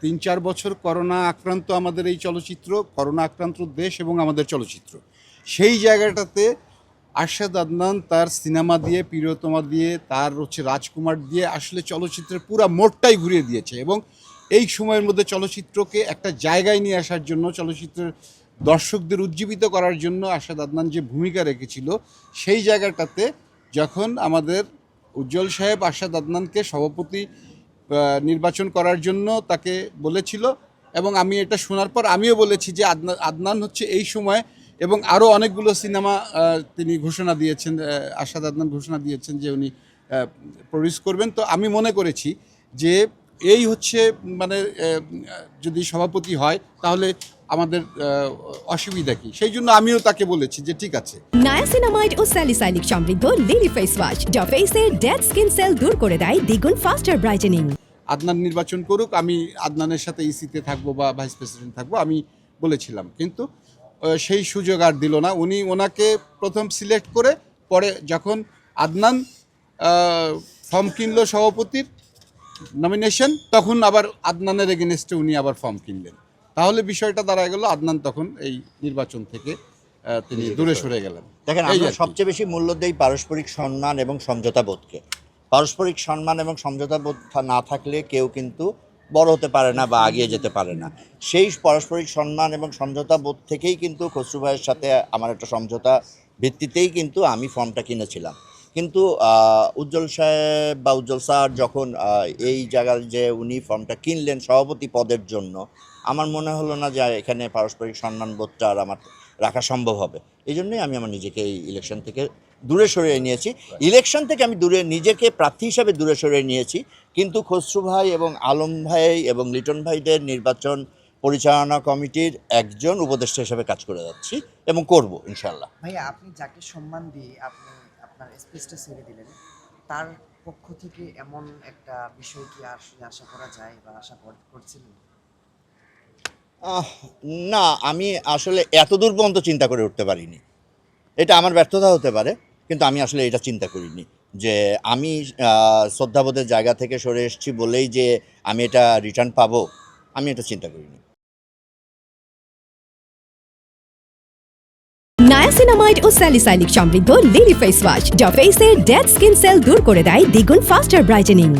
৩-৪ বছর করোনা আক্রান্ত আমাদের এই চলচ্চিত্র, করোনা আক্রান্ত দেশ এবং আমাদের চলচ্চিত্র। সেই জায়গাটাতে আরশাদ আদনান তার সিনেমা দিয়ে, প্রিয়তমা দিয়ে, তার রাজকুমার দিয়ে আসলে চলচ্চিত্রের পুরা মোড়টাই ঘুরিয়ে দিয়েছে এবং এই সময়ের মধ্যে চলচ্চিত্রকে একটা জায়গায় নিয়ে আসার জন্য, চলচ্চিত্রের দর্শকদের উজ্জীবিত করার জন্য আরশাদ আদনান যে ভূমিকা রেখেছিল, সেই জায়গাটাতে যখন আমাদের উজ্জ্বল সাহেব আরশাদ আদনানকে সভাপতি নির্বাচন করার জন্য তাকে বলেছিল এবং আমি এটা শোনার পর আমিও বলেছি যে আদনান হচ্ছে এই সময় এবং আরও অনেকগুলো সিনেমা তিনি ঘোষণা দিয়েছেন, আরশাদ আদনান ঘোষণা দিয়েছেন যে উনি প্রডিউস করবেন। তো আমি মনে করেছি যে এই হচ্ছে মানে যদি সভাপতি হয় তাহলে আমাদের অসুবিধা কি, সেই জন্য আমিও তাকে বলেছি যে ঠিক আছে। নায়াসিনামাইড ও স্যালিসাইলিক সমৃদ্ধ লিলি ফেস ওয়াশ যা ফেসের ডেড স্কিন সেল দূর করে দেয় দ্বিগুণ ফাস্টার ব্রাইটেনিং। আদনান নির্বাচন করুক, আমি আদনানের সাথে ইসিতে থাকবো বা ভাইস প্রেসিডেন্ট থাকবো, আমি বলেছিলাম, কিন্তু সেই সুযোগ আর দিল না। ওনাকে প্রথম সিলেক্ট করে পরে যখন আদনান ফর্ম কিনলো সভাপতির নমিনেশন, তখন আবার আদনানের এগেনস্টে উনি আবার ফর্ম কিনলেন। তাহলে বিষয়টা দাঁড়ায় গেল আদনান তখন এই নির্বাচন থেকে তিনি দূরে সরে গেলেন। দেখেন, আমরা সবচেয়ে বেশি মূল্য দেই পারস্পরিক সম্মান এবং সমঝোতা বোধকে। পারস্পরিক সম্মান এবং সমঝোতা বোধ না থাকলে কেউ কিন্তু বড় হতে পারে না বা এগিয়ে যেতে পারে না। সেই পারস্পরিক সম্মান এবং সমঝোতা বোধ থেকেই কিন্তু খসরু ভাইয়ের সাথে আমার একটা সমঝোতা ভিত্তিতেই কিন্তু আমি ফর্মটা কিনেছিলাম। কিন্তু উজ্জ্বল সাহেব বা উজ্জ্বল স্যার যখন এই জায়গায় যে উনি ফর্মটা কিনলেন সভাপতি পদের জন্য, আমার মনে হলো না যে এখানে পারস্পরিক সম্মানবোধটা আর আমার রাখা সম্ভব হবে। এই জন্যই আমি আমার নিজেকে এই ইলেকশন থেকে দূরে সরিয়ে নিয়েছি। ইলেকশন থেকে আমি নিজেকে প্রার্থী হিসাবে দূরে সরিয়ে নিয়েছি, কিন্তু খসরু ভাই এবং আলম ভাই এবং লিটন ভাইদের নির্বাচন পরিচালনা কমিটির একজন উপদেষ্টা হিসেবে কাজ করে যাচ্ছি এবং করব ইনশাল্লাহ। ভাইয়া, আপনি যাকে সম্মান দিয়ে আপনি আপনার স্পেসটা ছেড়ে দিলেন, তার পক্ষ থেকে এমন একটা বিষয় কি আসলে আশা করা যায় বা আশা করছিলেন? না, আমি আসলে এত দূর পর্যন্ত চিন্তা করে উঠতে পারিনি। এটা আমার ব্যর্থতা হতে পারে, কিন্তু আমি আসলে এটা চিন্তা করিনি যে আমি শ্রদ্ধাবোধের জায়গা থেকে সরে এসেছি বলেই যে আমি এটা রিটার্ন পাবো, আমি এটা চিন্তা করিনি। নায়াসিনামাইড ও স্যালিসাইলিক সমৃদ্ধ লিলি ফেস ওয়াশ যা ফেসের ডেড স্কিন সেল দূর করে দেয় দ্বিগুণ ফাস্টার ব্রাইটেনিং।